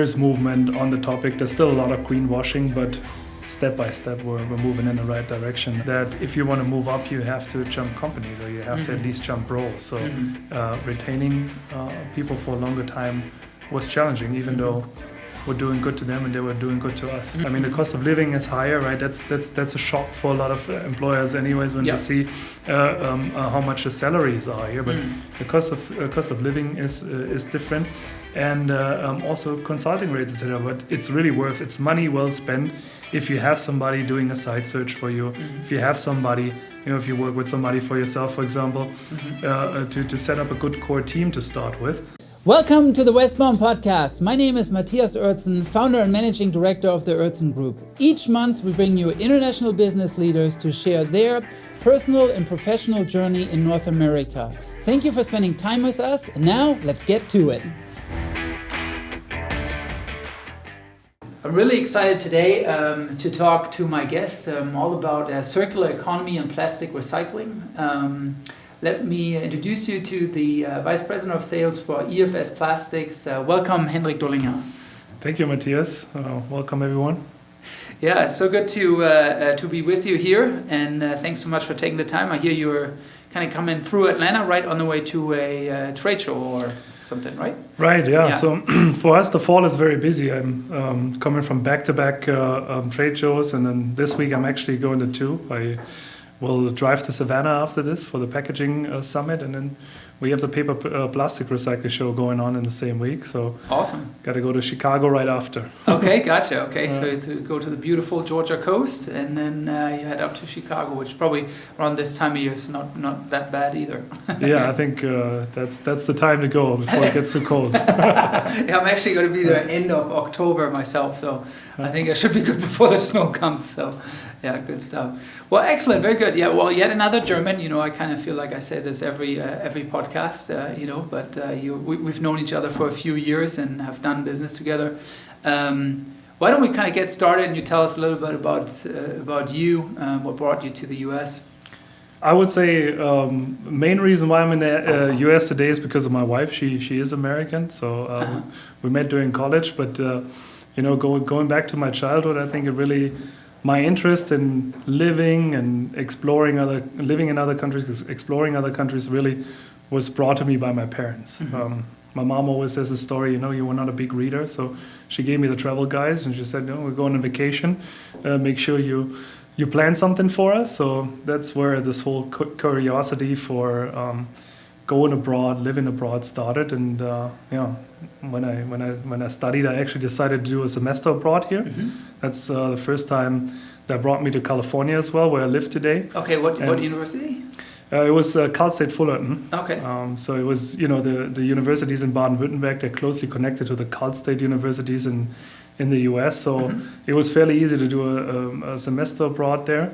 There's movement on the topic. There's still a lot of greenwashing, but step by step we're moving in the right direction. That if you want to move up, you have to jump companies, or you have to at least jump roles. So retaining people for a longer time was challenging, even though we're doing good to them and they were doing good to us. I mean, the cost of living is higher, right? That's a shock for a lot of employers anyways when they see how much the salaries are here. But the cost of living is different. And also consulting rates, etc. But it's really it's money well spent if you have somebody doing a site search for you, if you have somebody, if you work with somebody for yourself, for example, to set up a good core team to start with. Welcome to the Westbound Podcast. My name is Matthias Oertzen, founder and managing director of the Oertzen Group. Each month we bring you international business leaders to share their personal and professional journey in North America. Thank you for spending time with us. And now let's get to it. I'm really excited today to talk to my guests all about circular economy and plastic recycling. Let me introduce you to the Vice President of Sales for EFS-Plastics. Welcome, Hendrik Dullinger. Thank you, Matthias. Welcome, everyone. Yeah, it's so good to be with you here, and thanks so much for taking the time. I hear you're kind of coming through Atlanta right on the way to a trade show or something, right? Right, yeah. So for us, the fall is very busy. I'm coming from back-to-back trade shows, and then this week I'm actually going to two. I will drive to Savannah after this for the packaging summit, and then we have the paper plastic recycling show going on in the same week. So awesome. Got to go to Chicago right after. Okay, gotcha. Okay, so to go to the beautiful Georgia coast, and then you head up to Chicago, which probably around this time of year is not that bad either. Yeah, I think that's the time to go before it gets too cold. Yeah, I'm actually going to be there end of October myself, so I think I should be good before the snow comes. So, yeah, good stuff. Well, excellent, very good. Yeah, well, yet another German. I kind of feel like I say this every podcast. But we've known each other for a few years and have done business together. Why don't we kind of get started and you tell us a little bit about you, what brought you to the U.S.? I would say main reason why I'm in the U.S. today is because of my wife. She is American, so we met during college. But going back to my childhood, I think my interest in living and living in other countries, exploring other countries really was brought to me by my parents. My mom always says a story, you were not a big reader, so she gave me the travel guides and she said, we're going on vacation, make sure you plan something for us. So that's where this whole curiosity for going abroad, living abroad started. And when I studied, I actually decided to do a semester abroad here. That's the first time that brought me to California as well, where I live today. Okay, what university? It was Cal State Fullerton. Okay. So it was, the universities in Baden-Württemberg, they're closely connected to the Cal State universities in the US. So it was fairly easy to do a semester abroad there.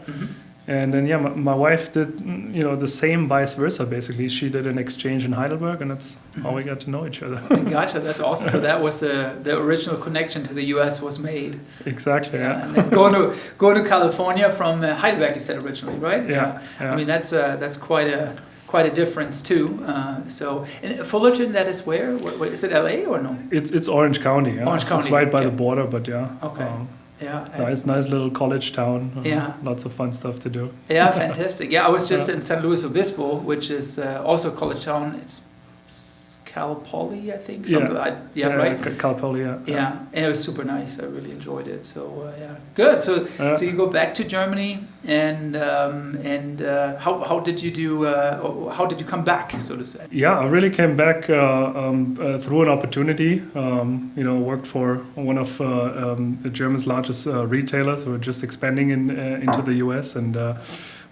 And then, my wife did, the same vice versa, basically. She did an exchange in Heidelberg, and that's how we got to know each other. Gotcha, that's awesome. So that was the original connection to the U.S. was made. Exactly, yeah. And then going to California from Heidelberg, you said originally, right? Yeah. I mean, that's quite a difference too. So in Fullerton, that is where? Is it L.A. or no? It's Orange County. Yeah? Orange County. It's right by the border, but yeah. Okay. Nice little college town. Yeah. Lots of fun stuff to do. Yeah, fantastic. Yeah, I was just in San Luis Obispo, which is also a college town. It's Cal Poly, I think. Right? Cal Poly, yeah. Yeah, and it was super nice. I really enjoyed it. So good. So you go back to Germany, and how did you do? How did you come back, so to say? Yeah, I really came back through an opportunity. Worked for one of Germany's largest retailers who were just expanding into the US, and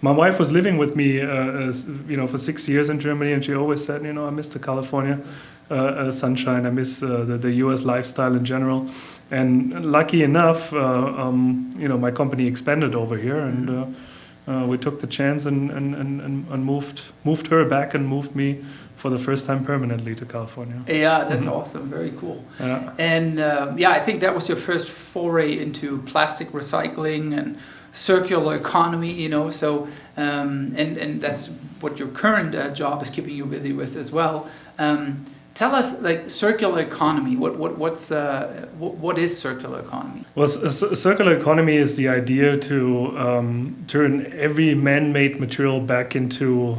my wife was living with me, for 6 years in Germany, and she always said, I miss the California sunshine, I miss the U.S. lifestyle in general. And lucky enough, my company expanded over here, and we took the chance and moved her back and moved me for the first time permanently to California. Yeah, that's awesome. Very cool. Yeah. And I think that was your first foray into plastic recycling and circular economy, so and that's what your current job is keeping you busy with as well. Tell us, like, circular economy. What is circular economy? Well, circular economy is the idea to turn every man-made material back into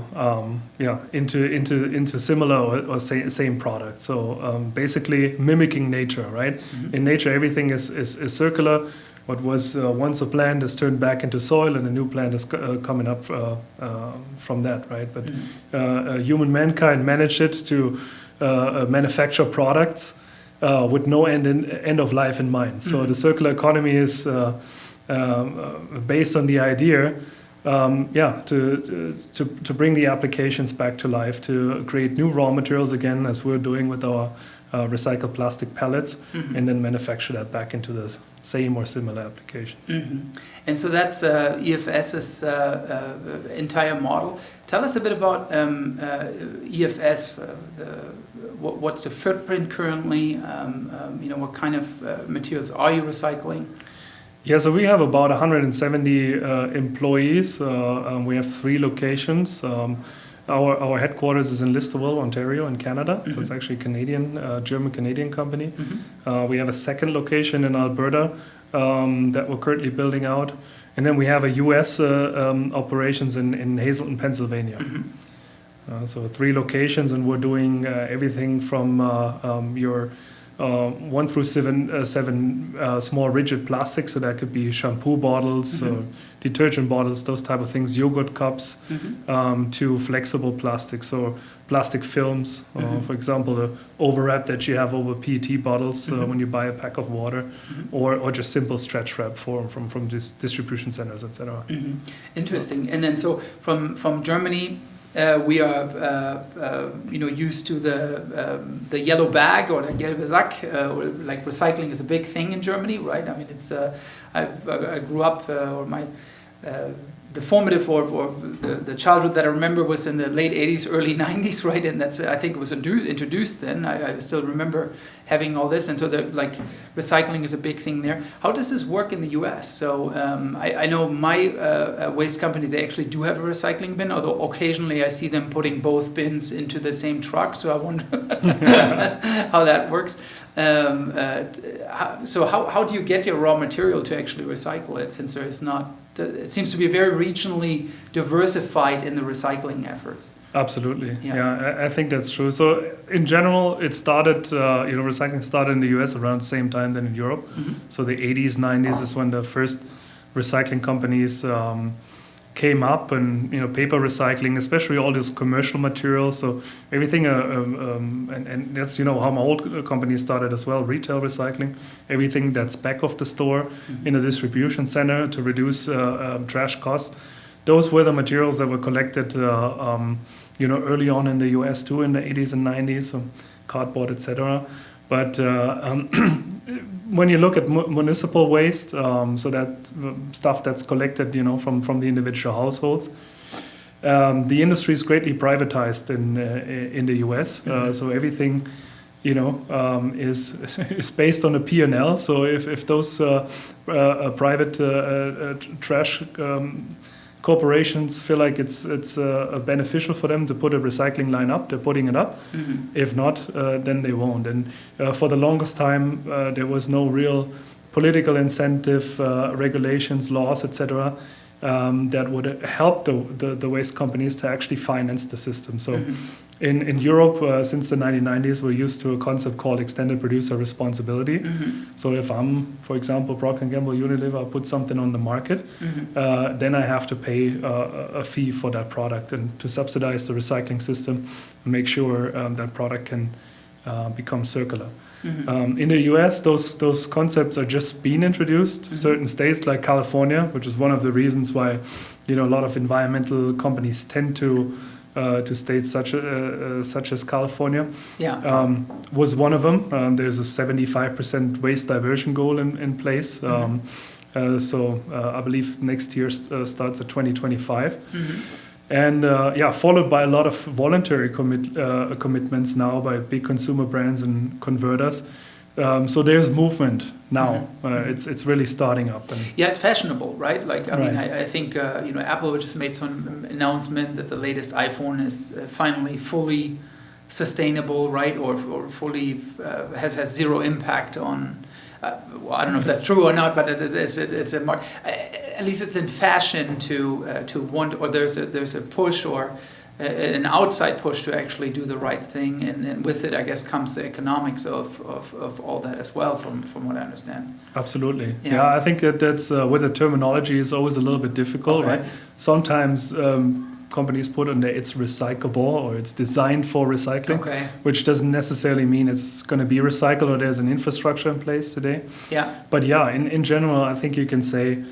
similar or same product. So basically mimicking nature, right? Mm-hmm. In nature, everything is circular. What was once a plant is turned back into soil, and a new plant is coming up from that, right? But human mankind managed it to manufacture products with no end of life in mind. So the circular economy is based on the idea, to bring the applications back to life, to create new raw materials again, as we're doing with our recycled plastic pellets, and then manufacture that back into the same or similar applications. And so that's EFS's entire model. Tell us a bit about EFS. What's the footprint currently? What kind of materials are you recycling? Yeah, so we have about 170 employees. We have 3 locations. Our headquarters is in Listowel, Ontario, in Canada. So it's actually a German-Canadian company. We have a second location in Alberta that we're currently building out. And then we have a U.S. operations in Hazleton, Pennsylvania. So 3 locations, and we're doing everything from your 1 through 7 small rigid plastics, so that could be shampoo bottles, detergent bottles, those type of things, yogurt cups, to flexible plastics, so plastic films, for example, the overwrap that you have over PET bottles when you buy a pack of water, or just simple stretch wrap from distribution centers, etc. Interesting. And then so from Germany, we are, used to the yellow bag or the gelbe Sack. Like recycling is a big thing in Germany, right? I mean, it's. I grew up, the formative or the childhood that I remember was in the late 80s, early 90s, right? And that's, I think it was introduced then. I still remember having all this. And so recycling is a big thing there. How does this work in the US? So I know my waste company, they actually do have a recycling bin, although occasionally I see them putting both bins into the same truck. So I wonder how that works. So how do you get your raw material to actually recycle it, since there is not... It seems to be very regionally diversified in the recycling efforts. Absolutely, yeah, I think that's true. So in general, it started, recycling started in the US around the same time than in Europe. So the 80s, 90s is when the first recycling companies came up, and paper recycling, especially all these commercial materials. So everything, and that's how my old company started as well, retail recycling. Everything that's back of the store in a distribution center to reduce trash costs. Those were the materials that were collected, early on in the US too, in the 80s and 90s, so cardboard, etc. But when you look at municipal waste, so that stuff that's collected, from the individual households, the industry is greatly privatized in the US. So everything, is based on a P&L. So if those private trash corporations feel like it's beneficial for them to put a recycling line up, they're putting it up. If not, then they won't. And for the longest time, there was no real political incentive, regulations, laws, etc., that would help the waste companies to actually finance the system. So in Europe, since the 1990s, we're used to a concept called extended producer responsibility. So if I'm, for example, Procter & Gamble, Unilever, I put something on the market, then I have to pay a fee for that product, and to subsidize the recycling system and make sure that product can become circular. In the US, those concepts are just being introduced. Certain states like California, which is one of the reasons why a lot of environmental companies tend to states such as California, was one of them. There's a 75% waste diversion goal in place. So I believe next year starts at 2025. And followed by a lot of voluntary commitments now by big consumer brands and converters. So there's movement now. It's really starting up. And it's fashionable, right? Like, I mean, I think, Apple just made some announcement that the latest iPhone is finally fully sustainable, right, or fully has zero impact on. Well, I don't know if that's true or not, but it's a at least it's in fashion to want, or there's a push or an outside push to actually do the right thing, and with it, I guess, comes the economics of all that as well, from what I understand. Absolutely. Yeah, I think that's with the terminology is always a little bit difficult, right? Sometimes companies put on there it's recyclable or it's designed for recycling, which doesn't necessarily mean it's going to be recycled or there's an infrastructure in place today. Yeah. But yeah, in general, I think you can say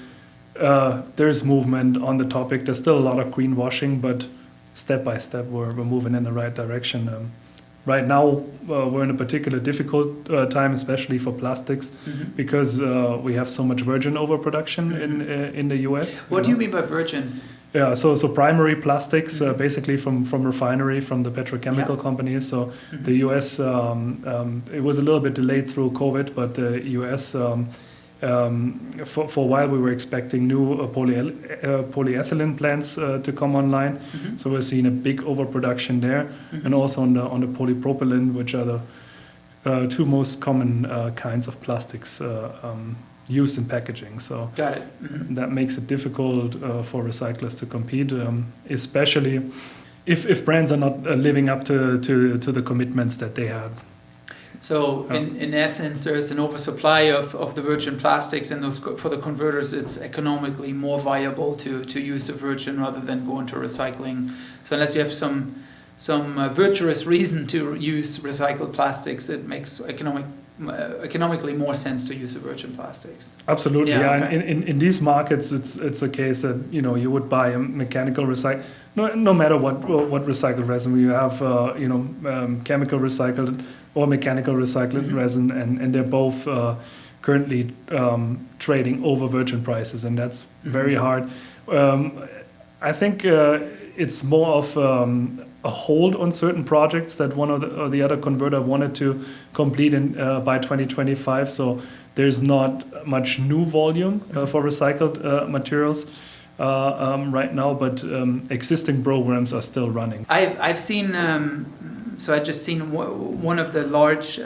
there's movement on the topic. There's still a lot of greenwashing, but step by step we're moving in the right direction. Right now we're in a particular difficult time, especially for plastics, because we have so much virgin overproduction in the US. What do you mean by virgin? Yeah, so primary plastics, basically from refinery, from the petrochemical companies. So the US, it was a little bit delayed through COVID, but the US, for a while we were expecting new polyethylene plants to come online. So we're seeing a big overproduction there, and also on the polypropylene, which are the two most common kinds of plastics used in packaging. So got it. That makes it difficult for recyclers to compete, especially if brands are not living up to the commitments that they had. So in essence, there's an oversupply of the virgin plastics, and those for the converters, it's economically more viable to use the virgin rather than go into recycling. So unless you have some virtuous reason to use recycled plastics, it makes economically more sense to use the virgin plastics. Absolutely, yeah. In these markets, it's a case that you would buy a mechanical recycle. No matter what recycled resin you have, chemical recycled or mechanical recycled resin, and they're both currently trading over virgin prices, and that's very hard. I think it's more of a hold on certain projects that one or the other converter wanted to complete by 2025. So there's not much new volume for recycled materials right now, but existing programs are still running. I've seen. So I just seen one of the large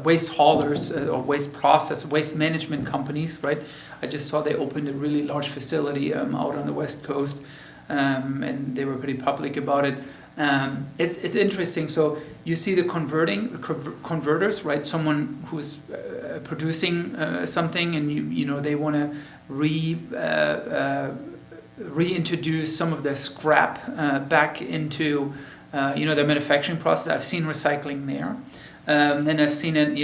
waste haulers or waste management companies, right? I just saw they opened a really large facility out on the West Coast, and they were pretty public about it. It's interesting. So you see the converters, right? Someone who's producing something, and they want to reintroduce some of their scrap back into their manufacturing process. I've seen recycling there. Then I've seen it,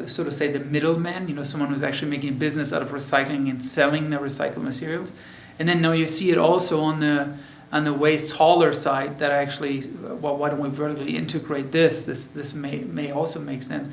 sort of say the middleman, someone who's actually making a business out of recycling and selling the recycled materials. And then now you see it also on the waste hauler side that actually, why don't we vertically integrate this? This may also make sense.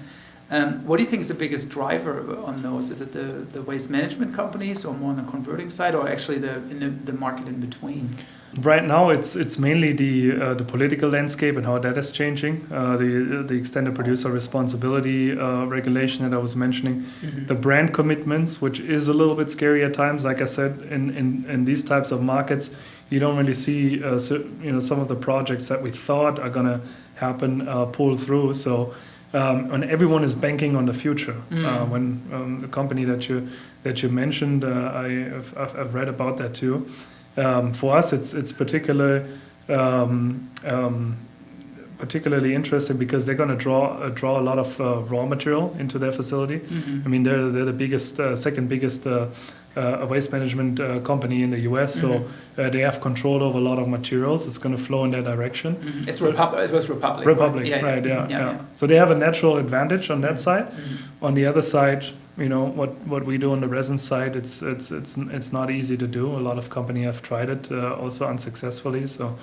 What do you think is the biggest driver on those? Is it the waste management companies, or more on the converting side, or actually the market in between? Right now, it's mainly the political landscape and how that is changing. The extended producer responsibility regulation that I was mentioning, the brand commitments, which is a little bit scary at times. Like I said, in these types of markets, you don't really see some of the projects that we thought are going to happen pull through. So. And everyone is banking on the future. When the company that you mentioned, I've read about that too. For us, it's particularly interesting because they're going to draw a lot of raw material into their facility. I mean, they're the second biggest waste management company in the US, so they have control over a lot of materials. It's going to flow in their direction. It was Republic. Republic, right? Yeah. So they have a natural advantage on that side. On the other side, what we do on the resin side, it's not easy to do. A lot of companies have tried it, also unsuccessfully. So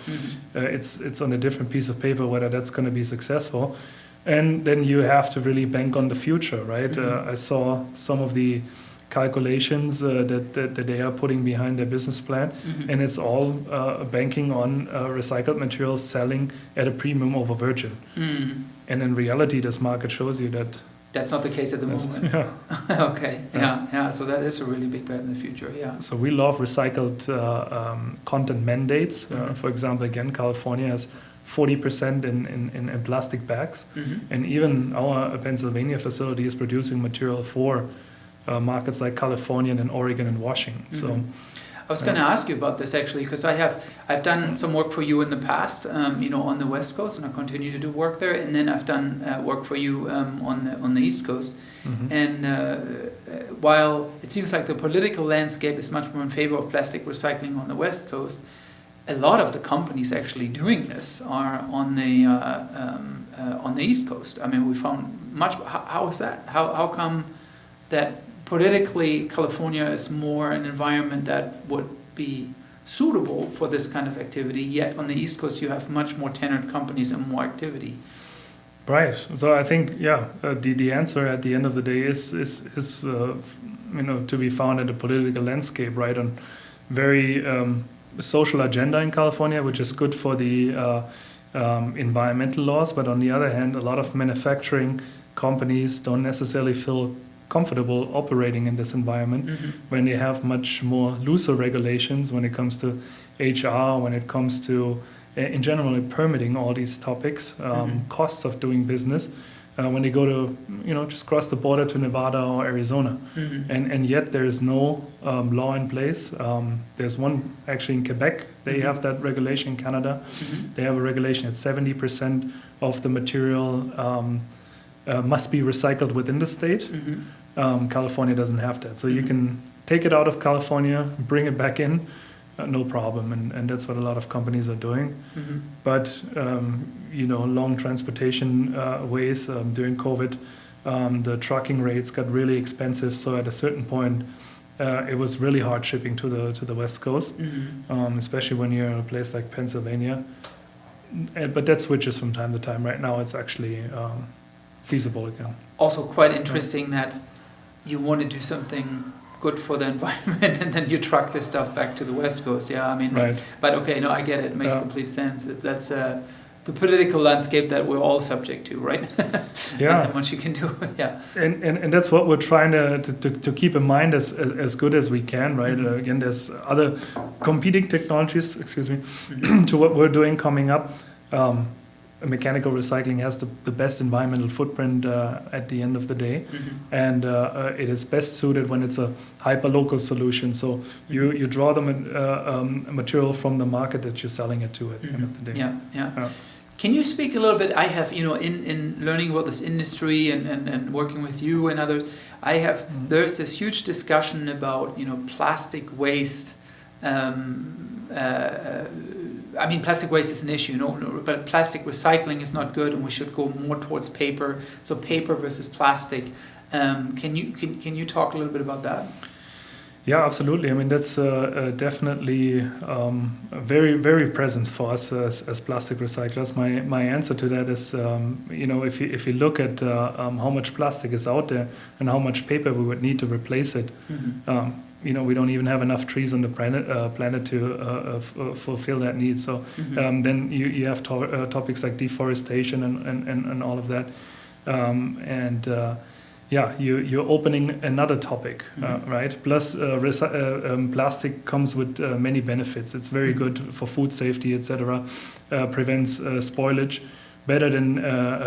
it's on a different piece of paper whether that's going to be successful. And then you have to really bank on the future, right? I saw some of the calculations that they are putting behind their business plan, and it's all banking on recycled materials selling at a premium over virgin. And in reality, this market shows you that That's not the case at the moment. Yeah. Okay. Yeah. So that is a really big bet in the future. Yeah. So we love recycled content mandates. For example, again, California has 40% in plastic bags, and even our Pennsylvania facility is producing material for markets like California and Oregon and Washington. So. I was going to ask you about this actually, because I've done some work for you in the past, on the West Coast, and I continue to do work there. And then I've done work for you on the East Coast. And while it seems like the political landscape is much more in favor of plastic recycling on the West Coast, a lot of the companies actually doing this are on the East Coast. I mean, we found much. How is that? How come that? Politically, California is more an environment that would be suitable for this kind of activity, yet on the East Coast you have much more tenured companies and more activity. Right. So I think, the answer at the end of the day is to be found in the political landscape, right? On very social agenda in California, which is good for the environmental laws, but on the other hand, a lot of manufacturing companies don't necessarily feel comfortable operating in this environment when they have much more looser regulations when it comes to HR, when it comes to, in general, permitting all these topics, costs of doing business, when they go to, just cross the border to Nevada or Arizona. And yet there is no law in place. There's one actually in Quebec. They have that regulation. In Canada, they have a regulation at 70% of the material must be recycled within the state. California doesn't have that. So you can take it out of California, bring it back in, no problem. And that's what a lot of companies are doing. But, long transportation ways during COVID, the trucking rates got really expensive. So at a certain point, it was really hard shipping to the West Coast, especially when you're in a place like Pennsylvania. But that switches from time to time. Right now, it's actually feasible again. Also quite interesting that you want to do something good for the environment and then you truck this stuff back to the West Coast. Yeah, I mean, right. But okay, no, I get it. It makes complete sense. That's the political landscape that we're all subject to, right? Yeah. Not much you can do. Yeah. And that's what we're trying to keep in mind as good as we can, right? Again, there's other competing technologies, to what we're doing coming up. Mechanical recycling has the best environmental footprint at the end of the day, and it is best suited when it's a hyper-local solution. So you draw the material from the market that you're selling it to at the end of the day. Yeah. Can you speak a little bit? I have, in learning about this industry and working with you and others, there's this huge discussion about, plastic waste. I mean, plastic waste is an issue, but plastic recycling is not good, and we should go more towards paper. So paper versus plastic. Can you talk a little bit about that? Yeah, absolutely. I mean, that's definitely very, very present for us as plastic recyclers. My answer to that is, if you look at how much plastic is out there and how much paper we would need to replace it, we don't even have enough trees on the planet to fulfill that need. So then you have topics like deforestation and all of that. You're opening another topic, right? Plus, plastic comes with many benefits. It's very good for food safety, etc. Prevents spoilage. Better than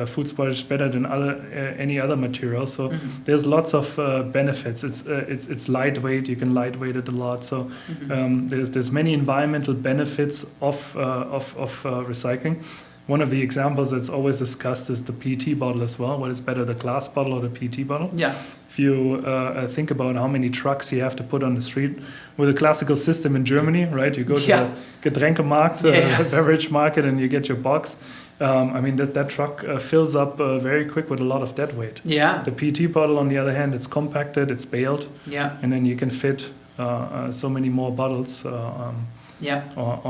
food spoilage, better than any other material. So there's lots of benefits. It's lightweight. You can lightweight it a lot. So there's many environmental benefits of recycling. One of the examples that's always discussed is the PET bottle as well. What is better, the glass bottle or the PET bottle? Yeah. If you think about how many trucks you have to put on the street with a classical system in Germany, right? You go to the Getränkemarkt, beverage market, and you get your box. That truck fills up very quick with a lot of dead weight. Yeah. The PET bottle, on the other hand, it's compacted, it's baled. Yeah. And then you can fit so many more bottles on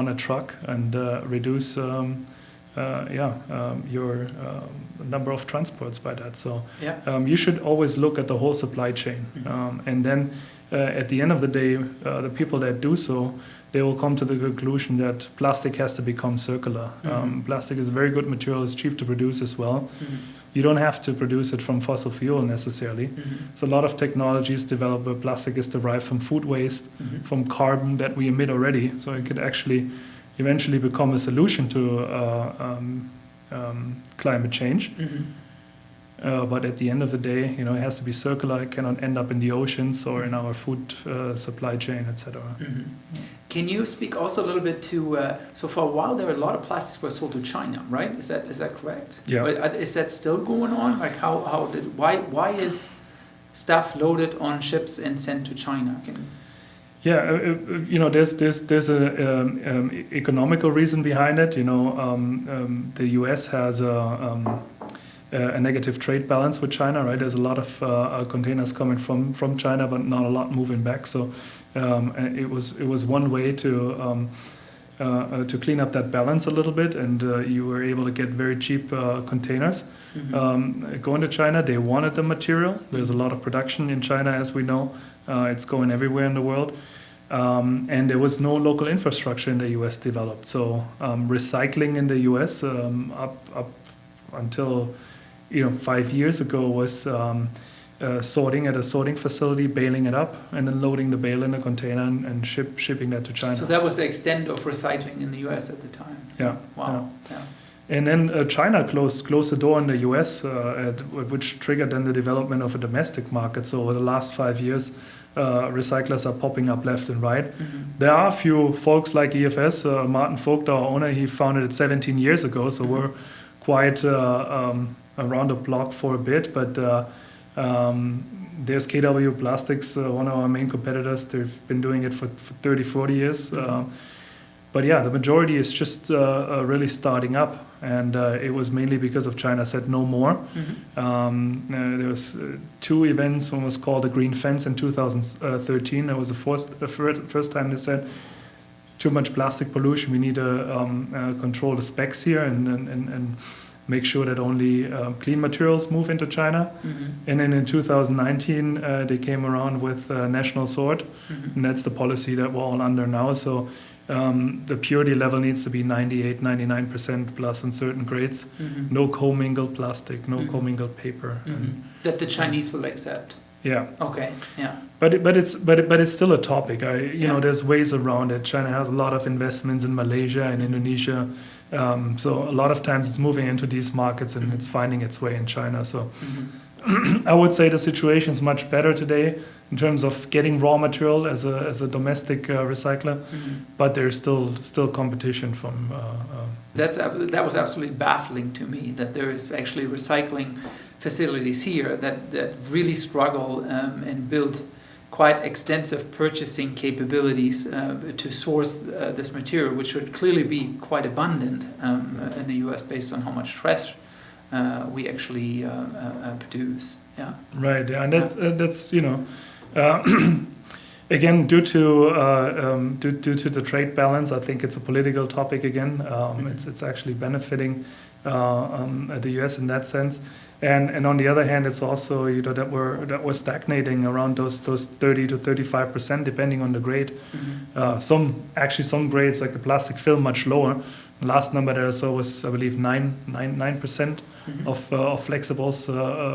a truck and reduce your number of transports by that. So you should always look at the whole supply chain. And then at the end of the day, the people that do so, they will come to the conclusion that plastic has to become circular. Plastic is a very good material, it's cheap to produce as well. you don't have to produce it from fossil fuel necessarily. So a lot of technologies developed where plastic is derived from food waste, from carbon that we emit already. So it could actually eventually become a solution to climate change. But at the end of the day, it has to be circular. It cannot end up in the oceans or in our food supply chain, etc. Can you speak also a little bit to? So for a while, there were a lot of plastics were sold to China, right? Is that correct? Yeah. Is that still going on? Like why is stuff loaded on ships and sent to China? There's a economical reason behind it. The U.S. has a negative trade balance with China, right? There's a lot of containers coming from China, but not a lot moving back. So it was one way to clean up that balance a little bit, and you were able to get very cheap containers going to China. They wanted the material. There's a lot of production in China, as we know. It's going everywhere in the world. And there was no local infrastructure in the U.S. developed. So recycling in the U.S. Up until 5 years ago was sorting at a sorting facility, baling it up, and then loading the bale in a container and shipping that to China. So that was the extent of recycling in the U.S. at the time. Yeah. Wow. Yeah. And then China closed the door in the U.S., which triggered then the development of a domestic market. So over the last 5 years, recyclers are popping up left and right. There are a few folks like EFS. Martin Vogt, our owner, he founded it 17 years ago, so we're quite around the block for a bit. But there's KW Plastics, one of our main competitors. They've been doing it for 30, 40 years. But yeah, the majority is just really starting up, and it was mainly because of China said no more. There was 2 events. One was called the Green Fence in 2013. That was the first time they said too much plastic pollution. We need to control the specs here and make sure that only clean materials move into China. And then in 2019, they came around with National Sword, and that's the policy that we're all under now. So the purity level needs to be 98, 99% plus in certain grades. No commingled plastic, no commingled paper. That the Chinese will accept. Yeah. Okay. Yeah. But it's still a topic. There's ways around it. China has a lot of investments in Malaysia and Indonesia. So a lot of times it's moving into these markets and it's finding its way in China. So I would say the situation is much better today in terms of getting raw material as a domestic recycler, but there's still competition from. That was absolutely baffling to me that there is actually recycling facilities here that really struggle and build quite extensive purchasing capabilities to source this material, which would clearly be quite abundant in the U.S. based on how much trash we actually produce. Yeah. Right. Yeah, and that's again due to the trade balance. I think it's a political topic again. It's actually benefiting the U.S. in that sense. And on the other hand, it's also that we're stagnating around those 30 to 35% depending on the grade. Some grades like the plastic film much lower. The last number that I saw was I believe 9% of flexibles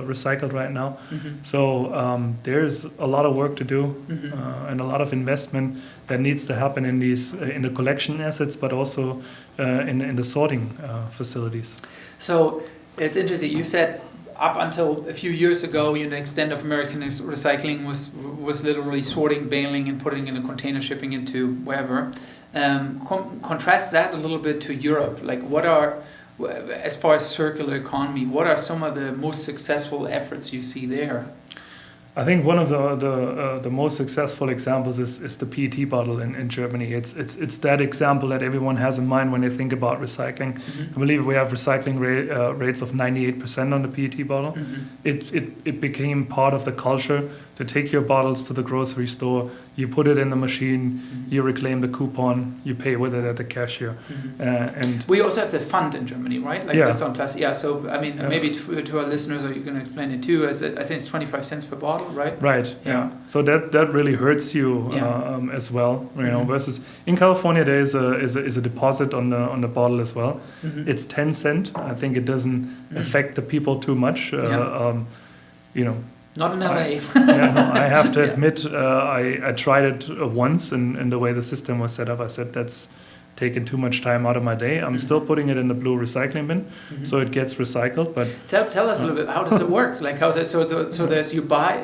recycled right now. So there's a lot of work to do and a lot of investment that needs to happen in the collection assets, but also in the sorting facilities. So it's interesting. You said up until a few years ago, the extent of American recycling was literally sorting, baling, and putting in a container, shipping into wherever. Contrast that a little bit to Europe. Like, as far as circular economy, what are some of the most successful efforts you see there? I think one of the most successful examples is the PET bottle in Germany. It's that example that everyone has in mind when they think about recycling. I believe we have recycling rates of 98% on the PET bottle. It became part of the culture to take your bottles to the grocery store, you put it in the machine, you reclaim the coupon, you pay with it at the cashier. And we also have the fund in Germany, right? Like that's on plastic. Yeah, so I mean, maybe to our listeners, or you can explain it too, as I think it's 25 cents per bottle, right? Right, yeah. So that really hurts you as well, you know, versus in California there is a deposit on the bottle as well. It's 10 cents. I think it doesn't affect the people too much. You know, not in LA. I have to admit, I tried it once, and the way the system was set up, I said that's taking too much time out of my day. I'm still putting it in the blue recycling bin, so it gets recycled. But tell us a little bit, how does it work? Like, how's it? So there's you buy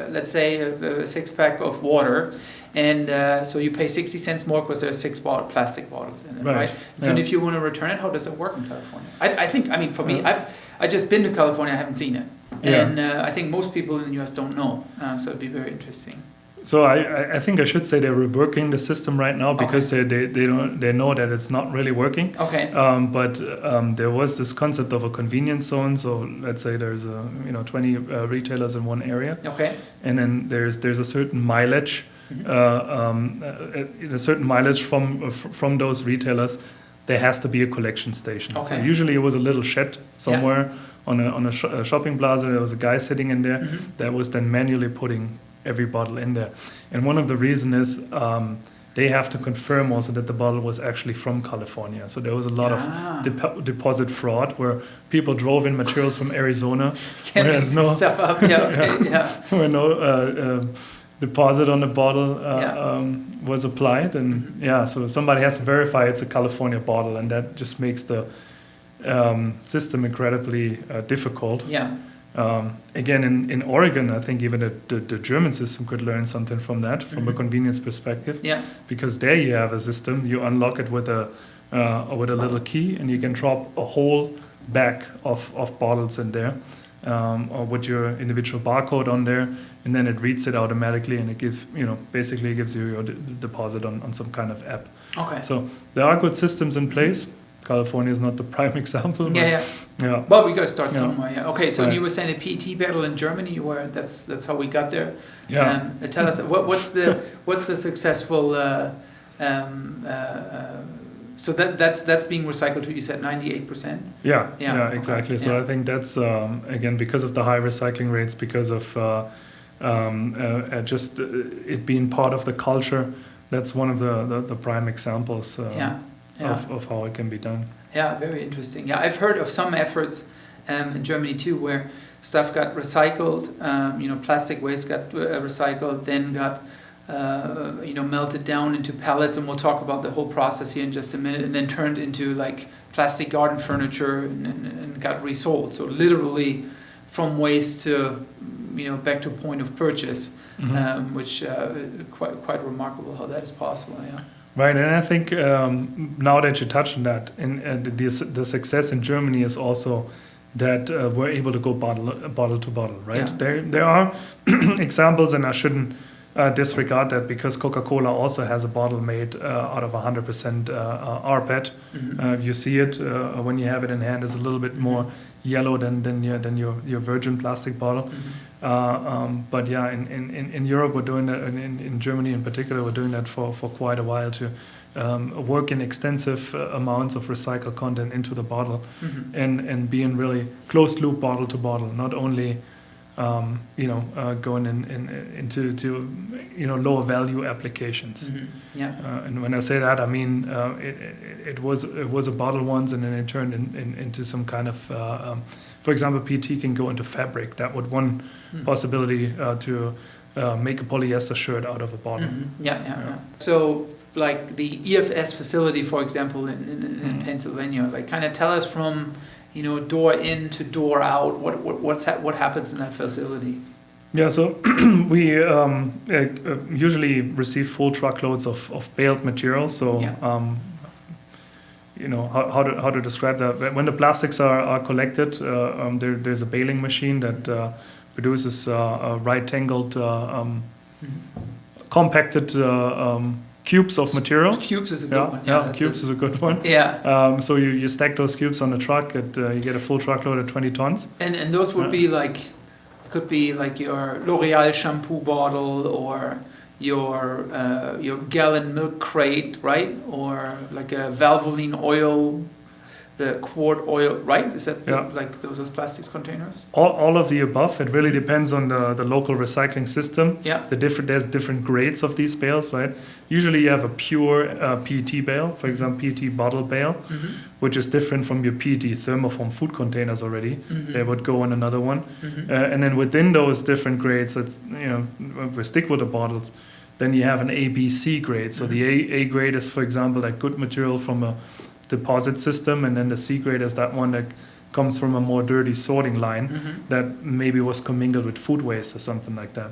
let's say a 6-pack of water. And so you pay 60 cents more because there's 6 plastic bottles in it, right? So if you want to return it, how does it work in California? I think, I mean, for me, I've just been to California, I haven't seen it. And I think most people in the US don't know, so it'd be very interesting. So I think I should say they're reworking the system right now because they know that it's not really working. Okay. But there was this concept of a convenience zone. So let's say there's 20 retailers in one area. Okay. And then there's a certain mileage. A certain mileage from those retailers, there has to be a collection station. Okay. So usually it was a little shed somewhere on a shopping plaza. There was a guy sitting in there that was then manually putting every bottle in there. And one of the reasons is they have to confirm also that the bottle was actually from California. So there was a lot of deposit fraud where people drove in materials from Arizona. Can't make stuff up. Where no deposit on the bottle was applied, and so somebody has to verify it's a California bottle, and that just makes the system incredibly difficult. Again, in Oregon, I think even the German system could learn something from that, from a convenience perspective. Because there you have a system, you unlock it with a little key, and you can drop a whole bag of bottles in there. Or with your individual barcode on there, and then it reads it automatically, and it basically gives you your deposit on some kind of app. Okay. So there are good systems in place. California is not the prime example. But we got to start somewhere. Okay. So you were saying the PET battle in Germany, where that's how we got there. Tell us what's the successful. So that's being recycled to, you said, 98%? Yeah, exactly. Okay. So I think that's, again, because of the high recycling rates, because of just it being part of the culture, that's one of the prime examples of how it can be done. Yeah, very interesting. Yeah, I've heard of some efforts in Germany too, where stuff got recycled, plastic waste got recycled, then got melted down into pallets, and we'll talk about the whole process here in just a minute, and then turned into like plastic garden furniture and got resold. So literally from waste to, back to point of purchase, which quite remarkable how that is possible. Yeah. Right, and I think now that you touched on that, and the success in Germany is also that we're able to go bottle to bottle, right? There are examples, and I shouldn't disregard that, because Coca-Cola also has a bottle made out of 100% rPET. You see it when you have it in hand. It's a little bit more yellow than your virgin plastic bottle. But in Europe we're doing that, and in Germany in particular we're doing that for quite a while to work in extensive amounts of recycled content into the bottle, and being really closed loop bottle to bottle, not only going into lower value applications. And when I say that, I mean it was a bottle once, and then it turned into some kind of, for example, PET can go into fabric. That would one possibility to make a polyester shirt out of a bottle. So like the EFS facility, for example, in Pennsylvania, like kind of tell us from door in to door out, what happens in that facility? Yeah, so we usually receive full truckloads of baled material. So how to describe that? When the plastics are collected, there's a baling machine that produces right-angled, compacted cubes of material. Cubes is a good one. Cubes is a good one. So you stack those cubes on the truck, and you get a full truckload at 20 tons. And those would be like, could be like your L'Oreal shampoo bottle or your gallon milk crate, right? Or like a Valvoline oil, the quart oil, right? Is that like those plastics containers? All of the above. It really depends on the local recycling system. Yeah. There's different grades of these bales, right? Usually you have a pure PET bale, for example, PET bottle bale, which is different from your PET thermoform food containers already. They would go in another one. And then within those different grades, if we stick with the bottles, then you have an A, B, C grade. So the A grade is, for example, like good material from a deposit system, and then the C grade is that one that comes from a more dirty sorting line that maybe was commingled with food waste or something like that.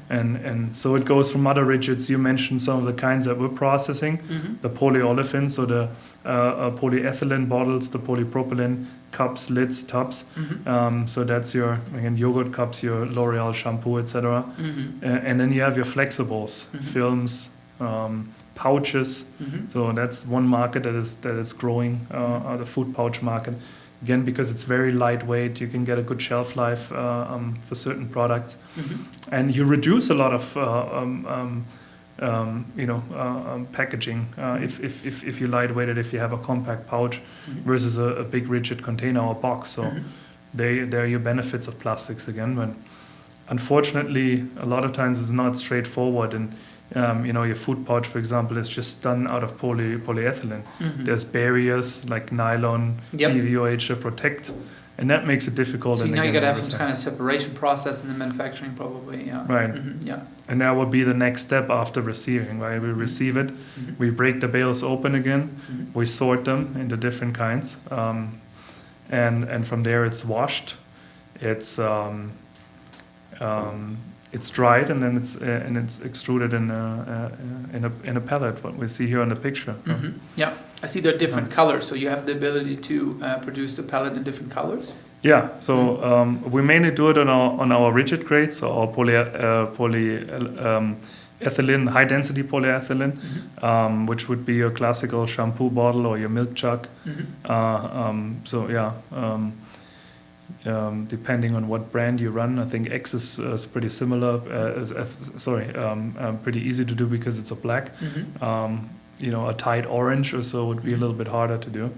And so it goes from other rigids. You mentioned some of the kinds that we're processing, the polyolefins, so the polyethylene bottles, the polypropylene cups, lids, tubs. So that's your, again, yogurt cups, your L'Oreal shampoo, etc. And then you have your flexibles, films, pouches. So that's one market that is growing, the food pouch market. Again, because it's very lightweight, you can get a good shelf life for certain products, and you reduce a lot of packaging if you lightweight it, if you have a compact pouch versus a big rigid container or box. So there are your benefits of plastics again. But unfortunately, a lot of times it's not straightforward, and your food pouch, for example, is just done out of polyethylene. There's barriers like nylon, PVOH to protect, and that makes it difficult. So you got to have some kind of separation process in the manufacturing, probably. Yeah. Right. And that would be the next step after receiving. Right, we receive it, we break the bales open again, we sort them into different kinds, and from there it's washed. It's dried, and then it's extruded in a pellet. What we see here on the picture. Yeah, I see there are different colors. So you have the ability to produce the pellet in different colors. Yeah. So we mainly do it on our rigid grades, so our polyethylene, high density polyethylene, which would be your classical shampoo bottle or your milk jug. Depending on what brand you run, I think X is pretty similar. Pretty easy to do because it's a black. A Tide orange or so would be a little bit harder to do.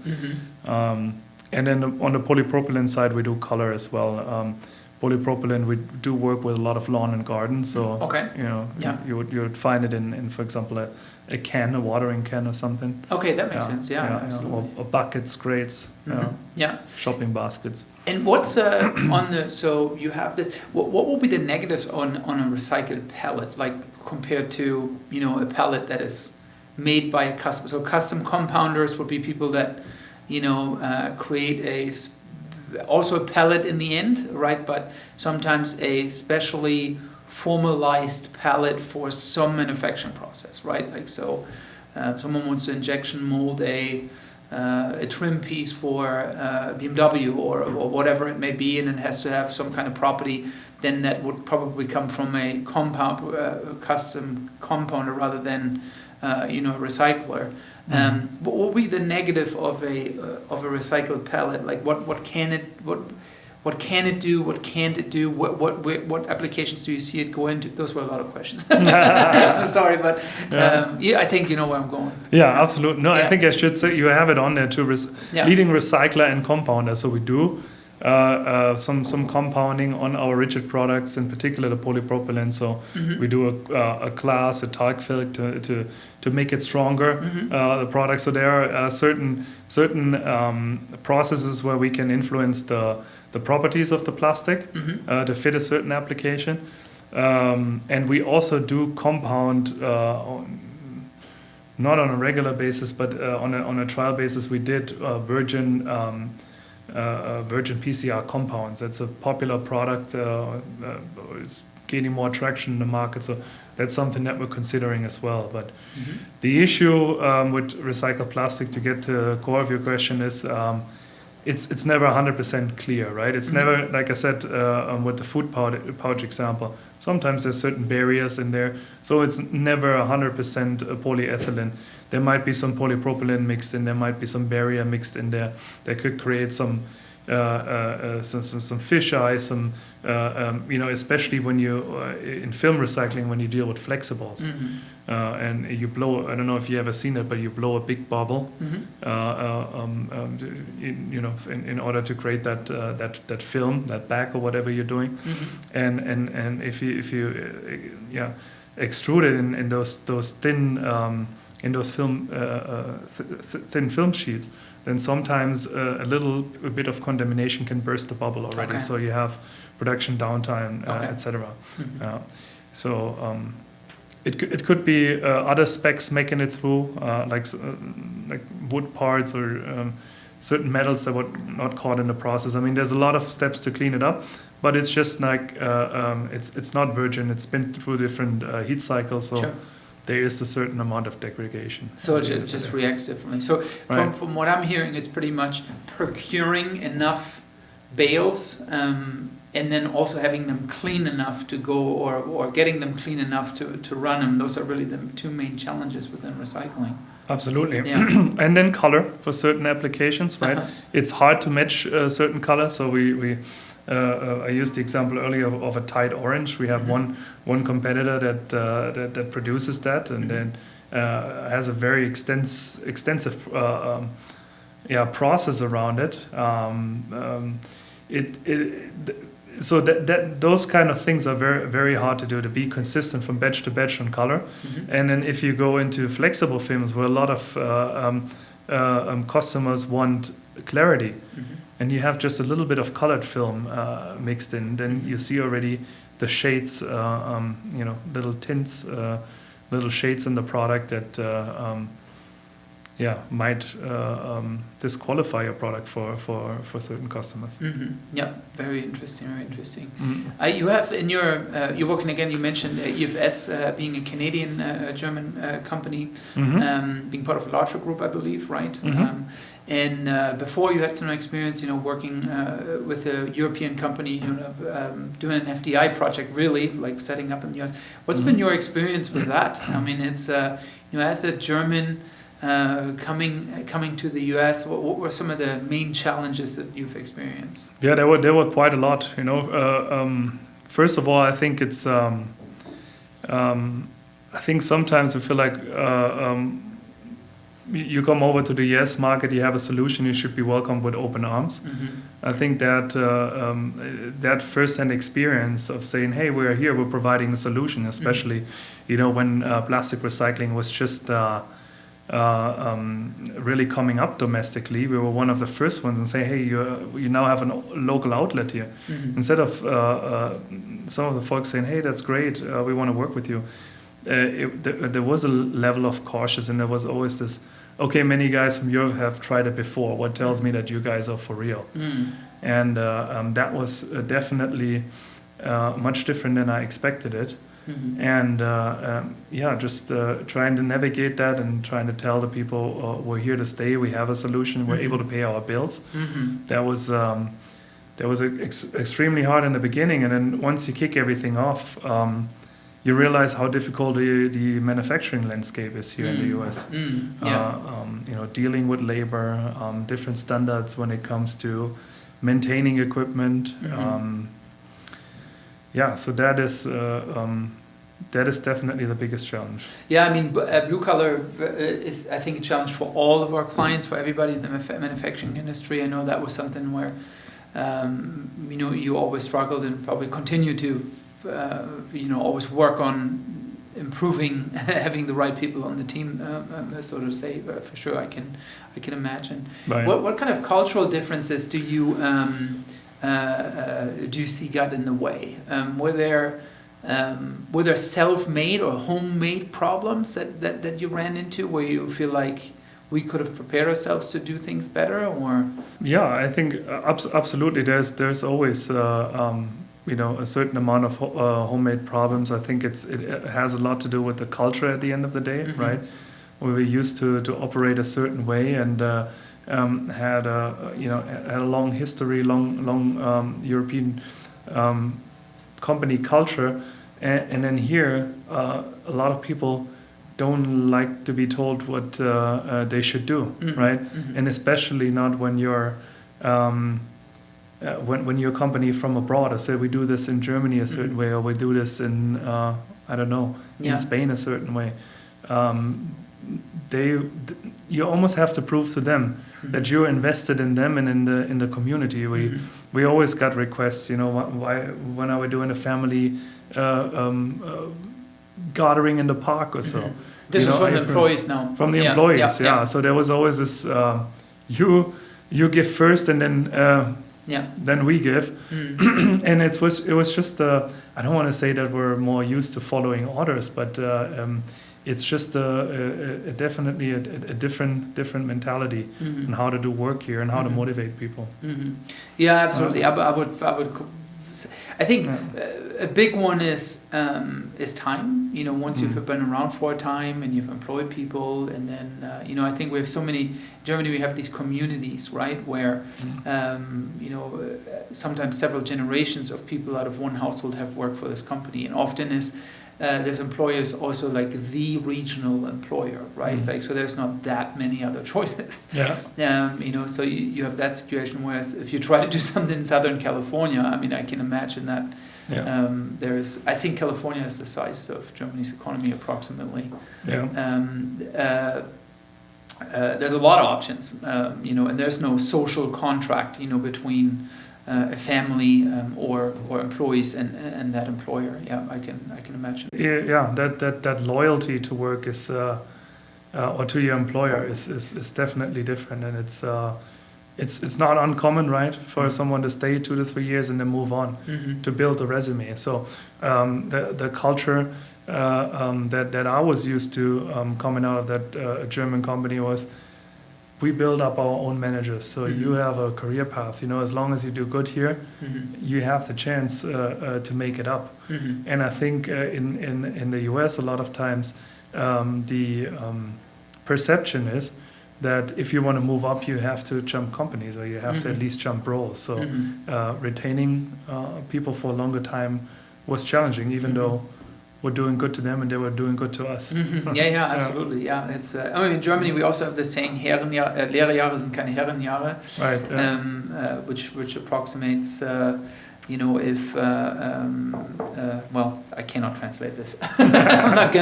And then on the polypropylene side, we do color as well. Polypropylene, we do work with a lot of lawn and garden. So you would find it in for example, a can, a watering can or something. Okay, that makes sense. Yeah, absolutely. Or buckets, crates. Shopping baskets. And what's so you have this. What will be the negatives on a recycled pellet, like compared to a pellet that is made by a custom? So custom compounders would be people that create also a pellet in the end, right? But sometimes a specially formalized pellet for some manufacturing process, right? Like so, someone wants to injection mold a trim piece for BMW or whatever it may be, and it has to have some kind of property. Then that would probably come from a custom compounder rather than a recycler. What will be the negative of a recycled pellet? Like what can it do? What can't it do? What applications do you see it go into? Those were a lot of questions. I'm sorry, but I think you know where I'm going. Yeah, absolutely. No, I think I should say you have it on there too. Leading recycler and compounder. So we do some compounding on our rigid products, in particular the polypropylene. So we do a glass, a talc filk to make it stronger, the product. So there are certain processes where we can influence the properties of the plastic to fit a certain application. And we also do compound, not on a regular basis, but on a trial basis. We did virgin PCR compounds. That's a popular product. It's gaining more traction in the market. So that's something that we're considering as well. But the issue with recycled plastic, to get to the core of your question, is it's never 100% clear, right? It's never, like I said, with the food pouch example, sometimes there's certain barriers in there. So it's never 100% polyethylene. There might be some polypropylene mixed in, there might be some barrier mixed in there that could create some some fisheye, especially when you in film recycling when you deal with flexibles, and you blow. I don't know if you ever seen it, but you blow a big bubble, in order to create that film, that back or whatever you're doing, and if you extrude it in those thin in those thin film sheets, then sometimes a bit of contamination can burst the bubble already. Okay. So you have production downtime, etc. It could be other specs making it through, like wood parts or certain metals that were not caught in the process. I mean, there's a lot of steps to clean it up, but it's just like it's not virgin. It's been through different heat cycles, so. Sure. There is a certain amount of degradation. So it just reacts differently. So from what I'm hearing, it's pretty much procuring enough bales and then also having them clean enough to go or getting them clean enough to run them. Those are really the two main challenges within recycling. Absolutely. Yeah. And then color for certain applications, right? It's hard to match certain color, so we I used the example earlier of a tight orange. We have one competitor that produces that, and then has a very extensive process around it. So that those kind of things are very very hard to do, to be consistent from batch to batch on color. And then if you go into flexible films, where a lot of customers want clarity. And you have just a little bit of colored film mixed in, then you see already the shades, little tints, little shades in the product that might disqualify your product for certain customers. Yeah, very interesting, very interesting. You have in you're working again, you mentioned EFS being a Canadian German company, being part of a larger group, I believe, right? And before you had some experience, working with a European company, doing an FDI project, really, like setting up in the US. What's been your experience with that? I mean, it's as a German coming to the US, what were some of the main challenges that you've experienced? Yeah, there were quite a lot. First of all, I think it's I think sometimes we feel like. You come over to the US market, you have a solution, you should be welcomed with open arms. I think that that first-hand experience of saying, hey, we're here, we're providing a solution, especially, when plastic recycling was just really coming up domestically. We were one of the first ones and say, hey, you now have a local outlet here. Instead of some of the folks saying, hey, that's great, we want to work with you. There was a level of cautious, and there was always this, okay, many guys from Europe have tried it before. What tells me that you guys are for real? And that was definitely much different than I expected it. And just trying to navigate that and trying to tell the people we're here to stay, we have a solution, we're able to pay our bills. That was extremely hard in the beginning, and then once you kick everything off, you realize how difficult the manufacturing landscape is here in the US. Dealing with labor, different standards when it comes to maintaining equipment. So that is definitely the biggest challenge. Yeah, I mean, blue collar is, I think, a challenge for all of our clients, for everybody in the manufacturing industry. I know that was something where, you always struggled and probably continue to. Always work on improving, having the right people on the team, so to say. For sure, I can imagine. Right. What kind of cultural differences do you see got in the way? Were there self-made or homemade problems that you ran into, where you feel like we could have prepared ourselves to do things better, or? Yeah, I think absolutely. There's always. A certain amount of homemade problems. I think it has a lot to do with the culture at the end of the day, right? Where we used to operate a certain way and had a long history, long European company culture, and then here a lot of people don't like to be told what they should do, right? And especially not when you're when you're a company from abroad, I said we do this in Germany a certain way, or we do this in in Spain a certain way. You almost have to prove to them that you're invested in them and in the community. We always got requests, when are we doing a family gathering in the park or so. This is from the employees now. From the employees, yeah. So there was always this, you give first and then we give. And it was just, I don't want to say that we're more used to following orders, but it's just definitely a different mentality on how to do work here and how to motivate people. Yeah, absolutely. I think a big one is time. Once you've been around for a time and you've employed people, and then I think we have so many. In Germany, we have these communities, right, where sometimes several generations of people out of one household have worked for this company, and often this employer is also like the regional employer, right? Like, so there's not that many other choices. So you have that situation. Whereas if you try to do something in Southern California, I mean, I can imagine that I think California is the size of Germany's economy approximately. There's a lot of options, and there's no social contract, between a family or employees and that employer. I can imagine. That loyalty to work is or to your employer is definitely different, and it's not uncommon, right, for someone to stay 2 to 3 years and then move on to build a resume. So the culture that I was used to coming out of that German company was, we build up our own managers. So you have a career path. As long as you do good here, you have the chance to make it up. And I think in the US, a lot of times the perception is that if you want to move up, you have to jump companies, or you have to at least jump roles. So retaining people for a longer time was challenging, even though we're doing good to them and they were doing good to us. Absolutely. Yeah, it's. In Germany we also have the saying, Lehrjahre sind keine Herrenjahre, right? Which approximates, if well, I cannot translate this. I'm not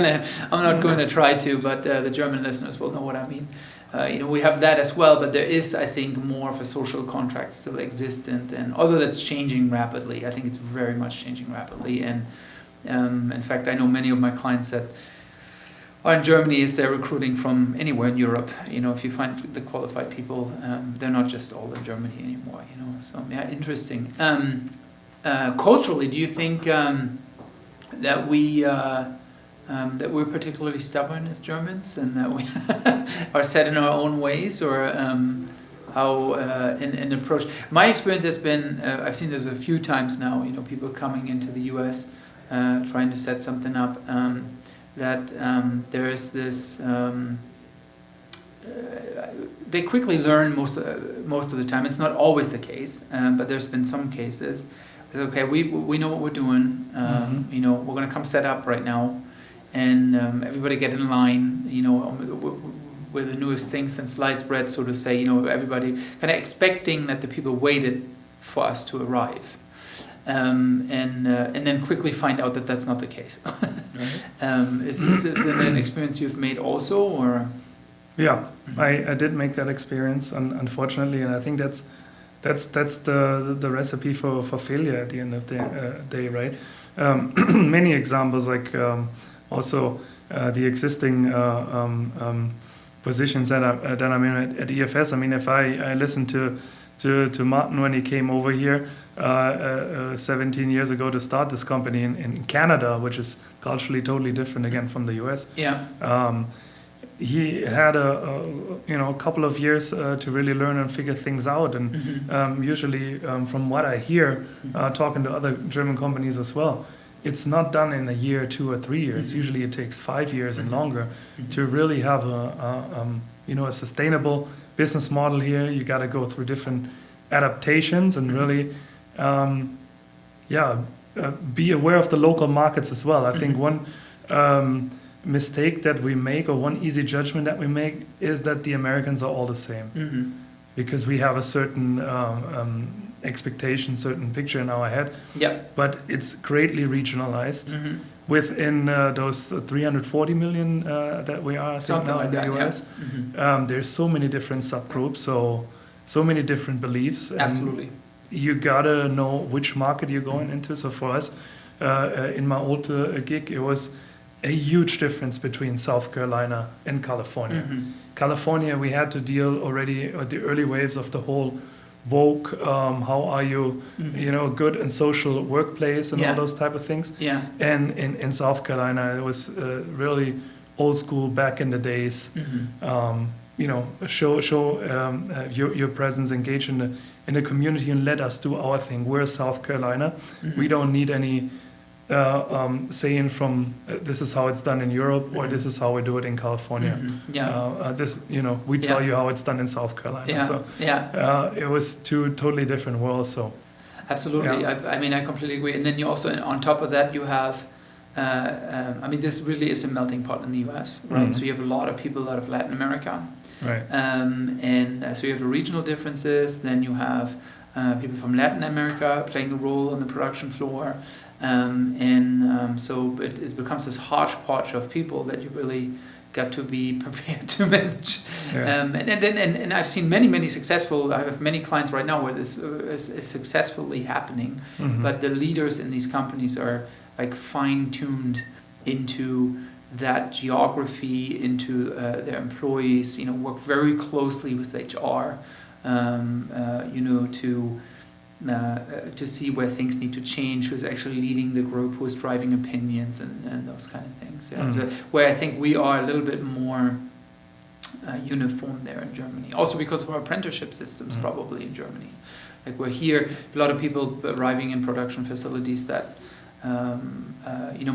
going to try to, but the German listeners will know what I mean. We have that as well, but there is, I think, more of a social contract still existent, and although that's changing rapidly, I think it's very much changing rapidly. And in fact, I know many of my clients that are in Germany is they're recruiting from anywhere in Europe. If you find the qualified people, they're not just all in Germany anymore. So interesting. Culturally, do you think that we're particularly stubborn as Germans, and that we are set in our own ways, or how in approach? My experience has been, I've seen this a few times now. People coming into the U.S. Trying to set something up, that there is this. They quickly learn most of the time. It's not always the case, but there's been some cases. It's okay, we know what we're doing. We're going to come set up right now, and everybody get in line. With the newest thing since sliced bread, so to say. Everybody kind of expecting that the people waited for us to arrive. And then quickly find out that that's not the case. Is this an experience you've made also, or? Yeah, I did make that experience, unfortunately, and I think that's the recipe for failure at the end of the day, right? Many examples, like also the existing positions that I'm in at EFS. I mean, if I listen to Martin when he came over here 17 years ago to start this company in Canada, which is culturally totally different again from the US. He had a couple of years to really learn and figure things out, and usually from what I hear talking to other German companies as well, it's not done in a year, 2 or 3 years. Usually it takes 5 years and longer to really have a sustainable business model here. You got to go through different adaptations and really be aware of the local markets as well. I think one mistake that we make, or one easy judgment that we make, is that the Americans are all the same, because we have a certain expectation, certain picture in our head. Yeah. But it's greatly regionalized. Within those 340 million that we are, I think, now in the US, there's so many different subgroups, so many different beliefs. Absolutely. You gotta know which market you're going into. So for us, in my old gig, it was a huge difference between South Carolina and California. California, we had to deal already with the early waves of the whole woke, how are you, good and social workplace and all those type of things. Yeah. And in South Carolina, it was really old school back in the days. Show your presence, engage in the community, and let us do our thing. We're South Carolina. We don't need any saying from this is how it's done in Europe or this is how we do it in California. We tell you how it's done in South Carolina. It was two totally different worlds. So absolutely, I mean, I completely agree. And then you also, on top of that, you have this really is a melting pot in the US, right? So you have a lot of people out of Latin America, right? So you have the regional differences. Then you have people from Latin America playing a role on the production floor. So it becomes this hodgepodge of people that you really got to be prepared to manage. And I've seen many successful. I have many clients right now where this is successfully happening, but the leaders in these companies are like fine-tuned into that geography, into their employees. Work very closely with HR, to see where things need to change, who's actually leading the group, who's driving opinions, and those kind of things. So where I think we are a little bit more uniform there in Germany. Also because of our apprenticeship systems, probably in Germany. Like we're here, a lot of people arriving in production facilities that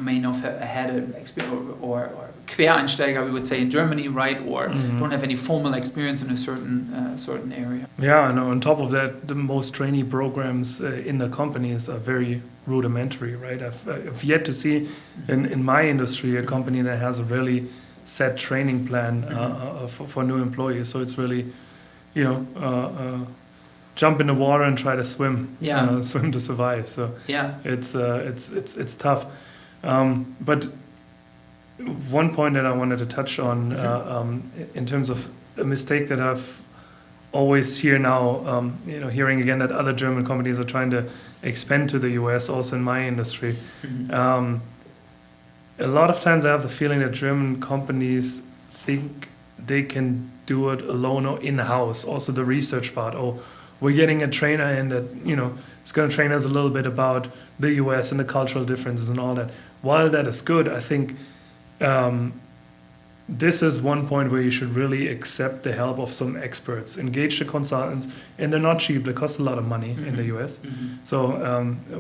may not have had an experience, or Quereinsteiger, we would say in Germany, right? Or don't have any formal experience in a certain area. Yeah, and on top of that, the most trainee programs in the companies are very rudimentary, right? I've yet to see in my industry a company that has a really set training plan for new employees. So it's really, jump in the water and try to swim. Swim to survive. So it's tough. But one point that I wanted to touch on in terms of a mistake that I've always hear now, hearing again that other German companies are trying to expand to the US, also in my industry. A lot of times I have the feeling that German companies think they can do it alone or in-house. Also the research part. We're getting a trainer in that, is going to train us a little bit about the US and the cultural differences and all that. While that is good, I think this is one point where you should really accept the help of some experts, engage the consultants, and they're not cheap. They cost a lot of money in the US. So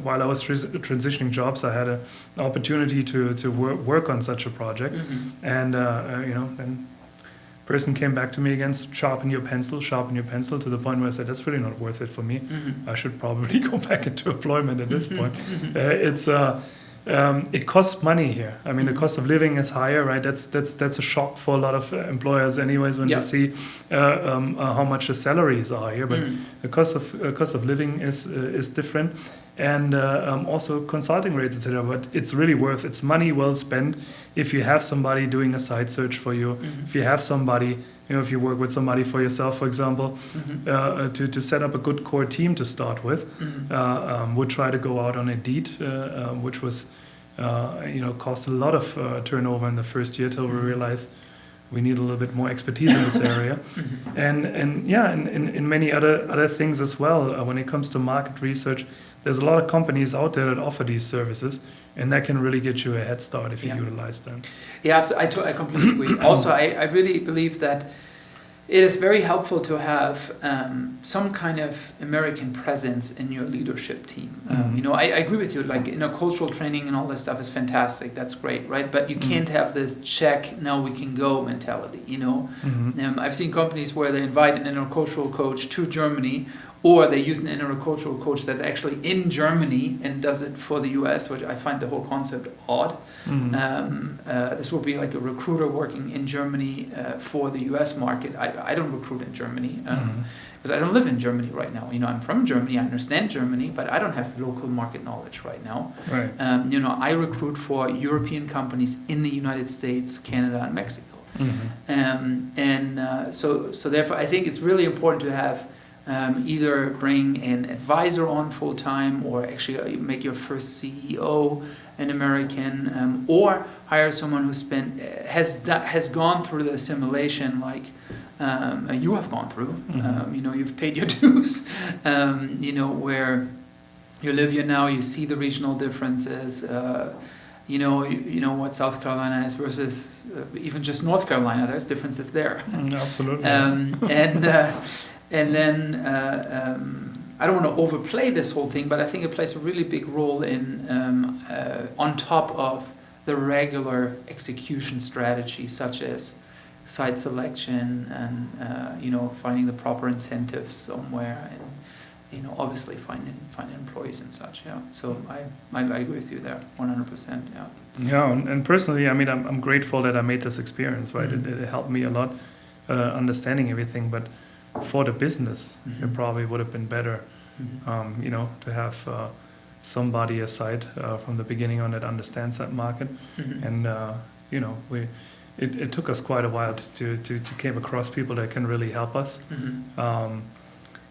while I was transitioning jobs, I had an opportunity to work on such a project. And, then person came back to me again, sharpen your pencil, to the point where I said, that's really not worth it for me. I should probably go back into employment at this point. It costs money here. I mean, the cost of living is higher, right? That's a shock for a lot of employers anyways when they see how much the salaries are here. But the cost of living is different. And also consulting rates, etc. But it's really it's money well spent if you have somebody doing a site search for you, if you have somebody, if you work with somebody for yourself, for example, to set up a good core team to start with. Would try to go out on Indeed, which was, cost a lot of turnover in the first year till we realized we need a little bit more expertise in this area. And in many other things as well. When it comes to market research, there's a lot of companies out there that offer these services, and that can really get you a head start if you utilize them. Yeah, I completely agree. Also, I really believe that it is very helpful to have some kind of American presence in your leadership team. I agree with you, like, cultural training and all this stuff is fantastic. That's great, right? But you can't have this check, now we can go mentality, I've seen companies where they invite an intercultural coach to Germany or they use an agricultural coach that's actually in Germany and does it for the US, which I find the whole concept odd. This will be like a recruiter working in Germany for the US market. I don't recruit in Germany because I don't live in Germany right now. I'm from Germany, I understand Germany, but I don't have local market knowledge right now. Right. I recruit for European companies in the United States, Canada, and Mexico. So therefore, I think it's really important to have either bring an advisor on full time, or actually make your first CEO an American, or hire someone who has gone through the assimilation like you have gone through. You've paid your dues. Where you live here now, you see the regional differences. What South Carolina is versus even just North Carolina. There's differences there. Absolutely. And then I don't want to overplay this whole thing, but I think it plays a really big role in on top of the regular execution strategy, such as site selection and finding the proper incentives somewhere, and obviously finding employees and such. Yeah. So I agree with you there 100%. Yeah. Yeah, and personally, I'm grateful that I made this experience. Right, it helped me a lot understanding everything, but for the business, it probably would have been better, to have somebody aside from the beginning on that understands that market. And, it took us quite a while to came across people that can really help us.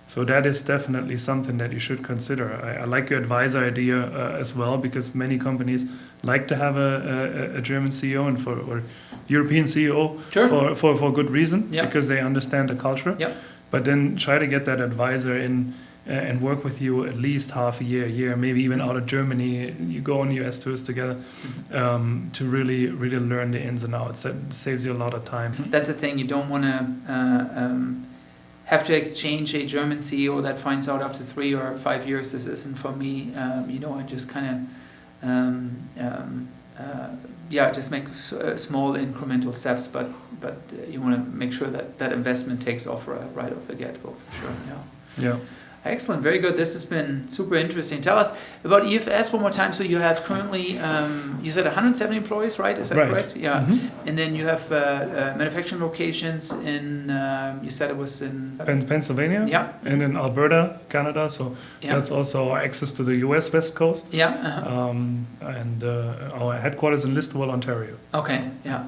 So that is definitely something that you should consider. I like your advisor idea as well, because many companies like to have a German CEO or European CEO for good reason, because they understand the culture. Yep. But then try to get that advisor in and work with you at least half a year, maybe even out of Germany. You go on US tours together to really learn the ins and outs. That saves you a lot of time. That's the thing. You don't want to have to exchange a German CEO that finds out after 3 or 5 years this isn't for me. And just kind of just make small incremental steps, but you want to make sure that investment takes off right off the get-go, for sure. Yeah. Excellent, very good. This has been super interesting. Tell us about EFS one more time. So you have currently, you said 170 employees, right? Is that correct? Yeah. And then you have manufacturing locations in, you said it was in Pennsylvania. Yeah. And in Alberta, Canada. So that's also access to the US West Coast. Yeah. And our headquarters in Listowel, Ontario. Okay. Yeah.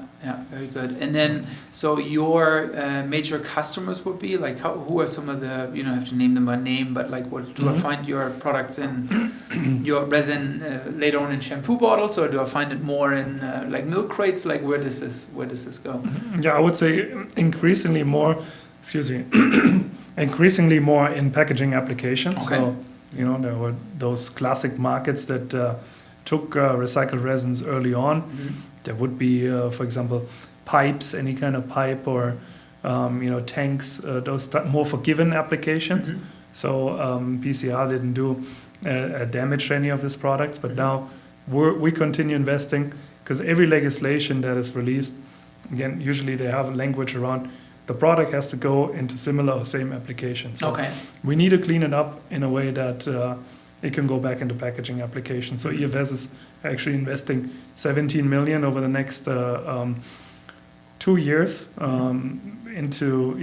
Very good. And then, so your major customers would be like, who are some of the, you don't have to name them by name, but like, what do I find your products in your resin later on in shampoo bottles, or do I find it more in like milk crates? Like, where does this go? Yeah, I would say increasingly more in packaging applications. Okay. So, there were those classic markets that took recycled resins early on. There would be, for example, pipes, any kind of pipe, or tanks, those more forgiven applications. So PCR didn't do damage to any of these products, but now we continue investing, because every legislation that is released, again, usually they have a language around the product has to go into similar or same applications. So we need to clean it up in a way that it can go back into packaging applications. So EFS is actually investing 17 million over the next 2 years into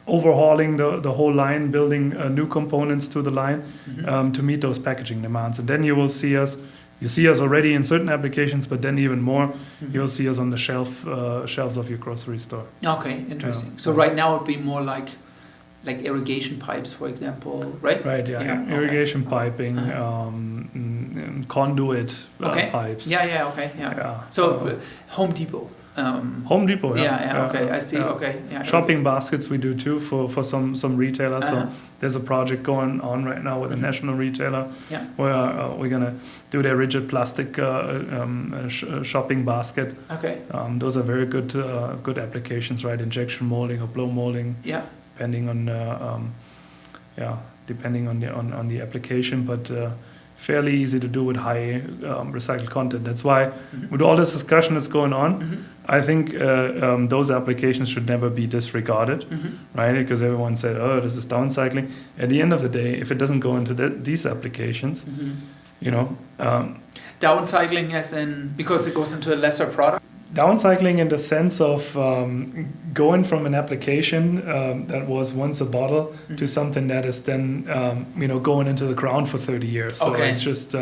overhauling the whole line, building new components to the line to meet those packaging demands. And then you will see us. You see us already in certain applications, but then even more, you'll see us on the shelves of your grocery store. Okay, interesting. So right now it would be more like irrigation pipes, for example, right? Right, yeah. Irrigation piping, conduit pipes. Yeah. So Home Depot. Home Depot, okay, I see. Shopping baskets we do too for some retailers. So there's a project going on right now with a national retailer where we're gonna do their rigid plastic shopping basket. Okay. Those are very good applications, right? Injection molding or blow molding. Yeah. Depending on the application, but fairly easy to do with high recycled content. That's why with all this discussion that's going on, I think those applications should never be disregarded, right? Because everyone said, oh, this is downcycling. At the end of the day, if it doesn't go into these applications, Downcycling as in, because it goes into a lesser product? Downcycling in the sense of going from an application that was once a bottle to something that is then, going into the ground for 30 years. So it's just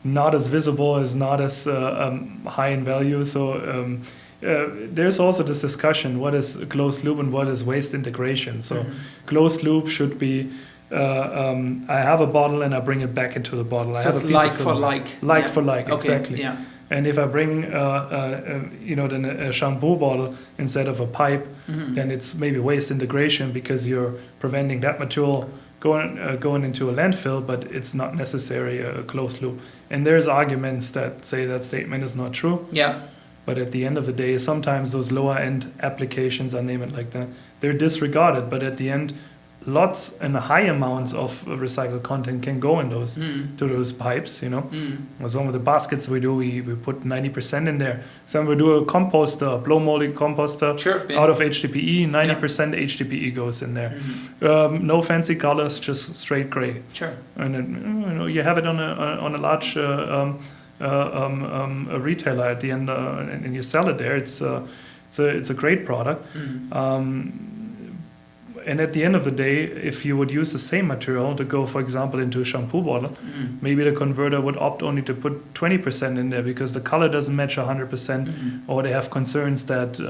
not as visible, is not as high in value. So there's also this discussion, what is closed loop and what is waste integration. So closed loop should be, I have a bottle and I bring it back into the bottle. So I have it's a piece like of for like. Like for like, Okay. exactly. Yeah. And if I bring, then a shampoo bottle instead of a pipe, then it's maybe waste integration because you're preventing that material going into a landfill, but it's not necessarily a closed loop. And there's arguments that say that statement is not true. Yeah. But at the end of the day, sometimes those lower end applications, I name it like that, they're disregarded. But at the end, lots and high amounts of recycled content can go in those to those pipes, Some of the baskets we do, we put 90% in there. Some we do a composter, blow molding composter out of HDPE, 90% HDPE goes in there. No fancy colors, just straight gray. Sure. And then, you have it on a large a retailer at the end, and you sell it there. It's a great product. And at the end of the day, if you would use the same material to go, for example, into a shampoo bottle, maybe the converter would opt only to put 20% in there because the color doesn't match 100%, or they have concerns that,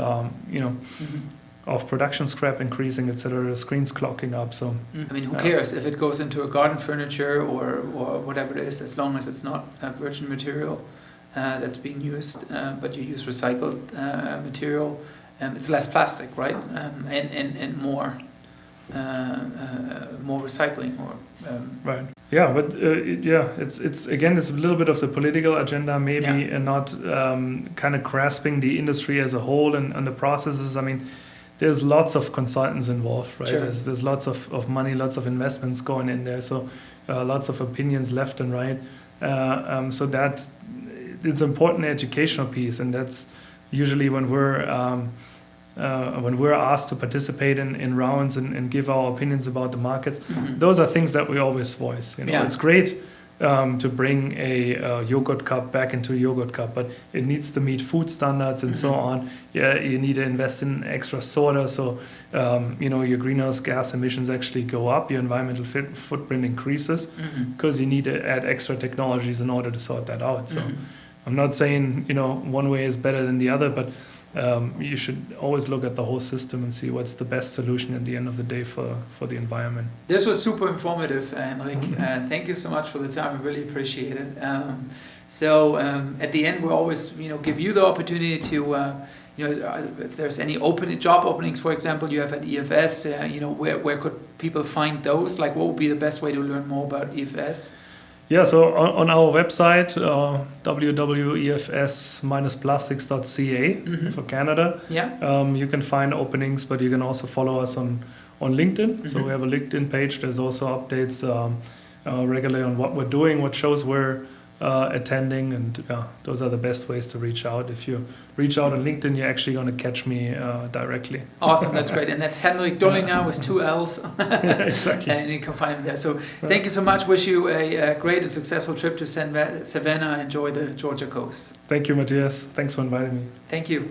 of production scrap increasing, etc., the screen's clocking up. So, I mean, who cares if it goes into a garden furniture or whatever it is, as long as it's not a virgin material that's being used, but you use recycled material, it's less plastic, right? And more recycling right. Yeah, but it's again, it's a little bit of the political agenda, maybe, and not kind of grasping the industry as a whole and the processes. I mean, there's lots of consultants involved, right? Sure. There's lots of money, lots of investments going in there, so lots of opinions left and right. So that it's an important educational piece, and that's usually when we're asked to participate in rounds and give our opinions about the markets, those are things that we always voice. It's great to bring a yogurt cup back into a yogurt cup, but it needs to meet food standards and so on. Yeah, you need to invest in extra soda, so your greenhouse gas emissions actually go up, your environmental footprint increases, because you need to add extra technologies in order to sort that out. So I'm not saying one way is better than the other, but you should always look at the whole system and see what's the best solution at the end of the day for the environment. This was super informative, Hendrik. Thank you so much for the time. I really appreciate it. So at the end, we always give you the opportunity to if there's any job openings, for example, you have at EFS. Where could people find those? Like, what would be the best way to learn more about EFS? Yeah, so on our website, www.efs-plastics.ca for Canada, you can find openings, but you can also follow us on LinkedIn. So we have a LinkedIn page. There's also updates regularly on what we're doing, what shows we're attending, and those are the best ways to reach out. If you reach out on LinkedIn, you're actually going to catch me directly. Awesome, that's great. And that's Hendrik Dullinger with 2 L's. Exactly. And you can find him there. So thank you so much. Wish you a great and successful trip to Savannah. Enjoy the Georgia coast. Thank you, Matthias. Thanks for inviting me. Thank you.